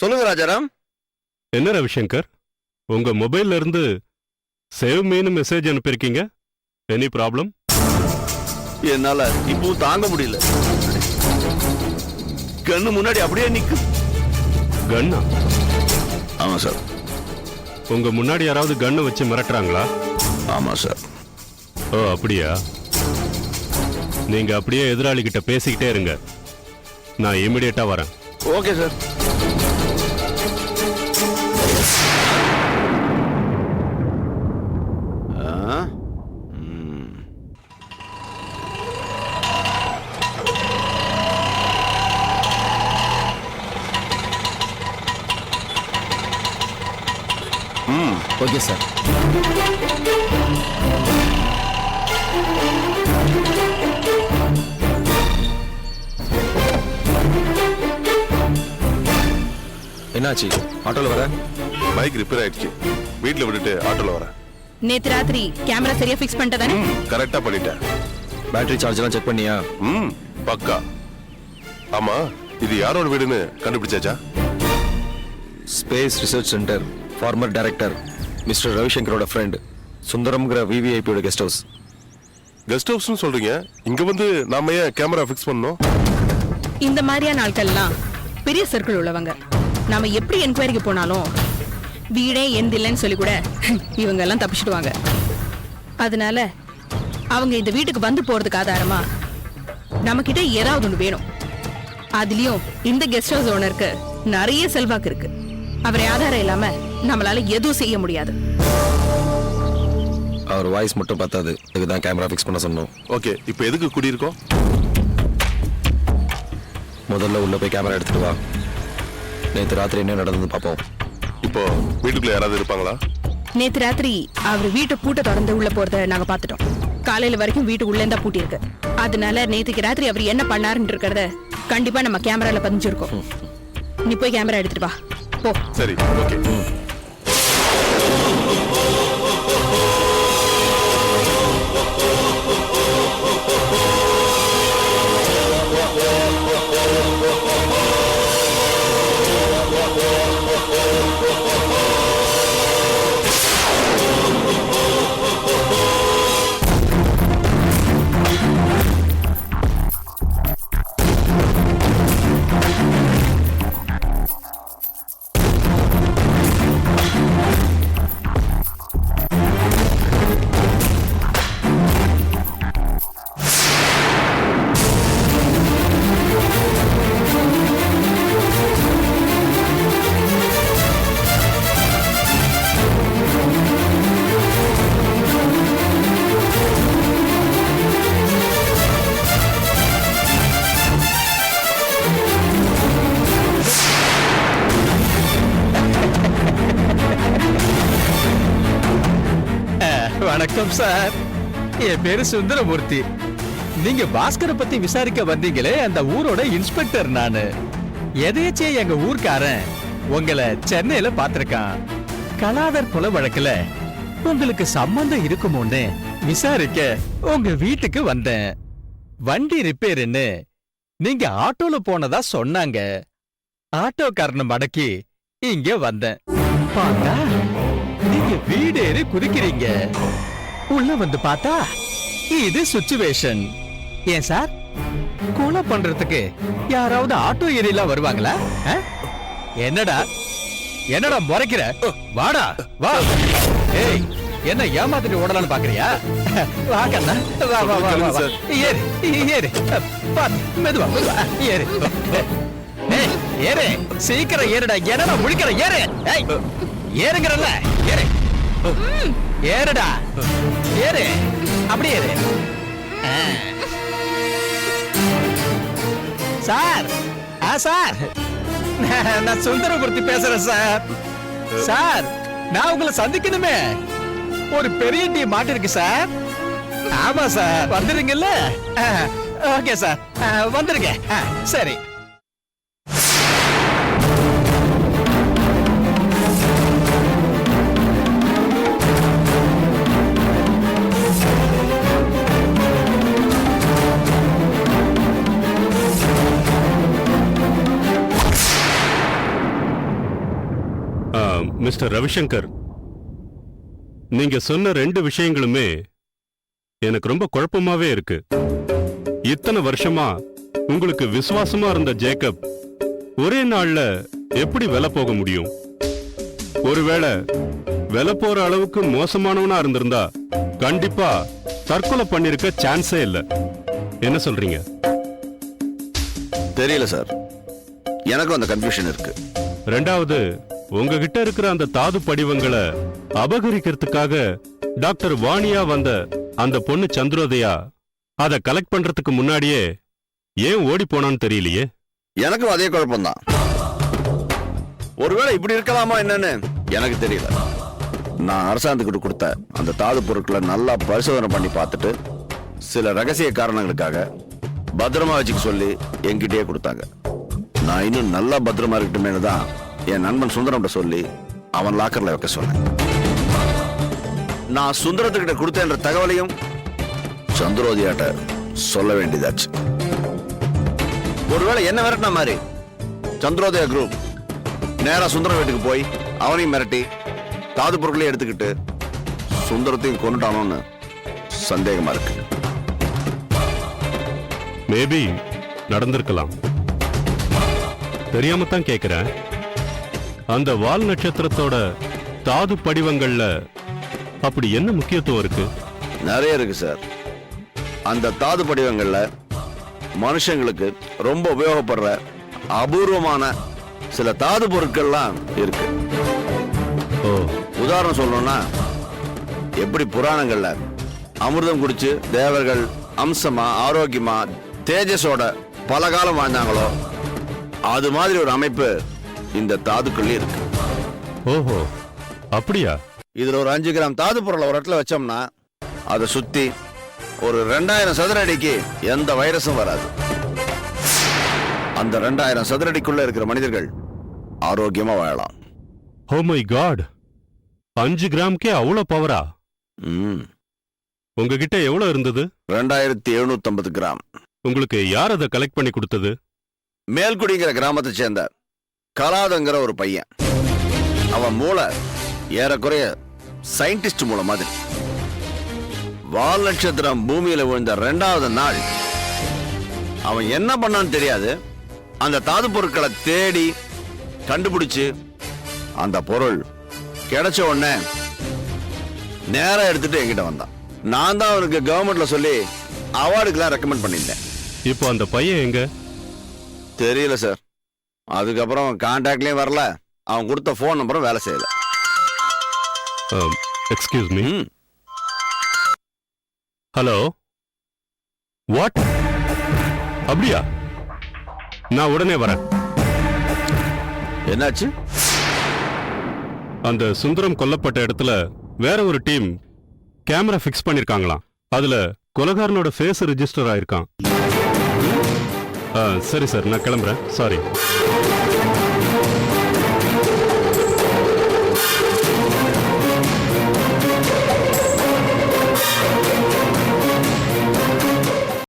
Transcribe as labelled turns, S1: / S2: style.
S1: சொல்லுங்க ராஜாராம்.
S2: என்ன ரவிசங்கர், உங்க மொபைல்ல இருந்து சேவ் மீனு மெசேஜ் அனுப்பியிருக்கீங்க. Any problem?
S1: என்னால இப்போ தாங்க முடியல. கண்ணு முன்னாடி அப்படியே நிக்கு.
S2: கன்னா?
S1: ஆமா சார்.
S2: உங்க முன்னாடி யாராவது கண்ணை வச்சு மிரட்டுறாங்களா?
S1: ஆமா சார்.
S2: ஓ அப்படியா? நீங்க அப்படியே எதிராளி கிட்ட பேசிக்கிட்டே இருங்க, நான் இமிடியேட்டா வரேன்.
S1: Okay sir.
S3: Okay sir.
S4: என்னாச்சு? ஆட்டோல வர?
S5: பைக் ரிப்பேர் ஆயிடுச்சு, வீட்ல விட்டுட்டு ஆட்டோல வரேன்.
S6: நேத்து ராத்திரி கேமரா சரியா ஃபிக்ஸ் பண்ணிட்டதானே?
S5: கரெக்டா பண்ணிட்டேன்.
S4: பேட்டரி சார்ஜ் எல்லாம் செக் பண்ணியா?
S5: பக்கா. ஆமா, இது யாரோட வீடுன்னு கண்டுபிடிச்சாச்சா?
S4: Space research center former director mister ரவிசங்கரோட ஃப்ரெண்ட் சுந்தரம்ங்கிற விவிஐபியோட கெஸ்ட் ஹவுஸ்.
S5: கெஸ்ட் ஹவுஸ்னு சொல்றீங்க, இங்க வந்து நாம ஏன் கேமரா ஃபிக்ஸ் பண்ணோம்?
S6: இந்த மாதிரியான ஆட்கள்லாம் பெரிய சர்க்கிள் உள்ளவங்க. நாம எப்படி என்கொயரிக்கு போனாலும் வீடே எந்தில்லைன்னு சொல்லி கூட இவங்க எல்லாம் தப்பிச்சிடுவாங்க. அதனால அவங்க இந்த வீட்டுக்கு வந்து போறதுக்கு ஆதாரமா நம்ம கிட்ட ஏதாவது ஒண்ணு வேணும். அதுலயும் இந்த கெஸ்ட் ஹவுஸ் ஓனருக்கு நிறைய செல்வாக்கு இருக்கு. அவரை ஆதாரம் இல்லாம நம்மளால எதுவும் செய்ய முடியாது.
S4: அவர் வாய்ஸ் மட்டும் பத்தாது, இதுதான் கேமரா ஃபிக்ஸ் பண்ண சொன்னோம்.
S5: ஓகே, இப்போ எதுக்கு குடியிருக்கோம்?
S4: முதல்ல உள்ள போய் கேமரா எடுத்துட்டு வா. நேற்று ராத்திரி என்ன நடந்தது பார்ப்போம்.
S5: இப்போ வீட்டுக்குள்ள யாராவது இருப்பாங்களா?
S6: நேத்து ராத்திரி அவர் வீட்டை பூட்ட திறந்து உள்ள போறத நாங்க பாத்துட்டோம். காலையில வரைக்கும் வீட்டு உள்ள இருந்தா பூட்டி இருக்கு. அதனால நேத்துக்கு ராத்திரி அவர் என்ன பண்ணாருன்னு இருக்கிறத கண்டிப்பா நம்ம கேமரால பதிஞ்சிருக்கோம். நீ போய் கேமரா எடுத்துட்டு வா. போ.
S5: சரி, ஓகே.
S3: வணக்கம் சார், என் பேரு சுந்தரமூர்த்தி. நீங்க பாஸ்கரை பத்தி விசாரிக்க வந்தீங்களே, அந்த ஊரோட இன்ஸ்பெக்டர் நானு. எதையச்சே எங்க ஊர்க்காரன் உங்களை சென்னையில பாத்திருக்கான். கலாதர் கொலை வழக்குல உங்களுக்கு சம்பந்தம் இருக்குமோன்னு விசாரிக்க உங்க வீட்டுக்கு வந்தேன். வண்டி ரிப்பேருன்னு நீங்க ஆட்டோல போனதா சொன்னாங்க. ஆட்டோக்காரனை மடக்கி இங்க வந்தேன். பார்த்தா நீங்க வீடேறி குதிக்கிறீங்க. உள்ள வந்து பார்த்தா இது சிச்சுவேஷன். ஏன் சார், கொலை பண்றதுக்கு யாராவது ஆட்டோ ஏரியில வருவாங்களா? என்னடா என்னடா முறைக்கிற? வாடா வா. ஏய், என்ன ஏமாத்திட்டு ஓடலான்னு பாக்குறியா? வா கண்ணா, வா வா வா வா. ஏறு ஏறு, மெதுவா மெதுவா ஏறு. ஏய் ஏறு, சீக்கிரம் ஏறுடா. என்னடா முழிக்கிற? ஏறு. ஏய் ஏறுங்கறல்ல, ஏறு. ஏறுடா, ஏறு. அப்படி ஏறு. சார், சார், நான் சுந்தரமூர்த்தி பேசுறேன் சார். சார், நான் உங்களை சந்திக்கணுமே. ஒரு பெரிய டீம் மாட்டிருக்கு சார். ஆமா சார், வந்துருங்கல்ல? ஓகே சார், வந்துருங்க. சரி.
S2: மிஸ்டர் ரவிசங்கர், நீங்க சொன்ன 2 விஷயங்களுமே எனக்கு ரொம்ப குழப்பமாவே இருக்கு. இத்தனை வருஷமா உங்களுக்கு விசுவாசமா இருந்த ஜேக்கப் ஒரே நாள்ல எப்படி விலை போக முடியும்? ஒருவேளை விலை போற அளவுக்கு மோசமானவனா இருந்திருந்தா கண்டிப்பா தற்கொலை பண்ணிருக்க சான்ஸே இல்ல. என்ன சொல்றீங்க?
S1: தெரியல சார், எனக்கும் அந்த கன்ஃபியூஷன் இருக்கு.
S2: ரெண்டாவது, உங்ககிட்ட இருக்கிற அந்த தாது படிவங்களை அபகரிக்கிறதுக்காக டாக்டர் வாணியா வந்த அந்த பொண்ணு சந்திரோதயா அதை கலெக்ட் பண்றதுக்கு முன்னாடியே ஏன் ஓடி போனான்னு தெரியலையே.
S1: எனக்கும் அதே குழப்பம்தான். ஒருவேளை இப்படி இருக்கலாமா என்னன்னு எனக்கு தெரியல. நான் அரசாங்கத்துக்கிட்ட கொடுத்த அந்த தாது பொருட்களை நல்லா பரிசோதனை பண்ணி பார்த்துட்டு சில ரகசிய காரணங்களுக்காக பத்திரமா வச்சுக்க சொல்லி என்கிட்டயே கொடுத்தாங்க. நான் இன்னும் நல்லா பத்திரமா இருக்கட்டுமேனு தான் என் நண்பன் சுந்தரம்கிட்ட சொல்லி அவன் லாக்கர்ல வைக்க சொன்னேன். நான் சுந்தரத்துக்கிட்ட கொடுத்தேன்ற தகவலையும் சந்திரோதியாட்ட சொல்ல வேண்டியதாச்சு. ஒருவேளை என்ன மிரட்டின மாதிரி சந்திரோதயா குரூப் நேரா சுந்தரம் வீட்டுக்கு போய் அவனையும் மிரட்டி தாது பொருட்களையும் எடுத்துக்கிட்டு சுந்தரத்தையும் கொண்டுட்டானோன்னு சந்தேகமா இருக்கு.
S2: மேபி நடந்திருக்கலாம். தெரியாம தான் கேக்குறேன். அந்த வால் நட்சத்திரத்தோட தாது படிவங்கள்ல அப்படி என்ன முக்கியத்துவம் இருக்கு?
S1: நிறைய இருக்கு சார். அந்த தாது படிவங்கள்ல மனுஷங்களுக்கு ரொம்ப உபயோகப்படுற அபூர்வமான சில தாது பொருட்கள்லாம் இருக்கு.
S2: ஓ,
S1: உதாரணம் சொல்லணும்னா, எப்படி புராணங்கள்ல அமிர்தம் குடிச்சு தேவர்கள் அம்சமா ஆரோக்கியமா தேஜஸோட பல காலம் வாழ்ந்தாங்களோ அது மாதிரி ஒரு அமைப்பு இந்த தாதுக்குள்ளே இருக்கு.
S2: ஓஹோ, அப்படியா?
S1: இதுல ஒரு 5 கிராம் தாது பொருளை ஒரு இடத்துல வச்சோம்னா அதை சுத்தி ஒரு 2000 சதுர அடிக்கு எந்த வைரஸும் வராது. அந்த 2000 சதுர அடிக்குள்ள இருக்கிற மனிதர்கள் ஆரோக்கியமா வாழலாம்.
S2: ஓ மை காட், 5 கிராம்க்கே அவ்வளவு பவரா? உங்ககிட்ட எவ்வளவு இருந்தது?
S1: 2750 கிராம்.
S2: உங்களுக்கு யார் அதை கலெக்ட் பண்ணி கொடுத்தது?
S1: மேல்குடிங்கிற கிராமத்தை சேர்ந்த கலாதங்கிற ஒரு பையன். அவன் மூளை ஏறக்குறைய சயின்டிஸ்ட் மூளை மாதிரி. வால் நட்சத்திரம் பூமியில விழுந்த 2வது நாள் அவன் என்ன பண்ணான்னு தெரியாது, அந்த தாது பொருட்களை தேடி கண்டுபிடிச்சு அந்த பொருள் கிடைச்ச உடனே நேரா எடுத்துட்டு என்கிட்ட வந்தான். நான் தான் அவனுக்கு கவர்மெண்ட்ல சொல்லி அவார்டுக்கெல்லாம் ரெக்கமெண்ட் பண்ணியிருந்தேன்.
S2: இப்போ அந்த பையன் எங்க?
S1: தெரியல சார். அதுக்கப்புறம் கான்டாக்ட்லயும் வரல, அவன் கொடுத்த போன் நம்பரும் வேலை செய்யல.
S2: Excuse me. Hello, what? அப்படியா? நான் உடனே வரேன்.
S1: என்னாச்சு?
S2: அந்த சுந்தரம் கொல்லப்பட்ட இடத்துல வேற ஒரு டீம் கேமரா ஃபிக்ஸ் பண்ணிருக்காங்களாம். அதுல கொலகாரனோட ஃபேஸ் ரெஜிஸ்டர் ஆயிருக்கான். சரி சார், நான் கிளம்புறேன். சாரி.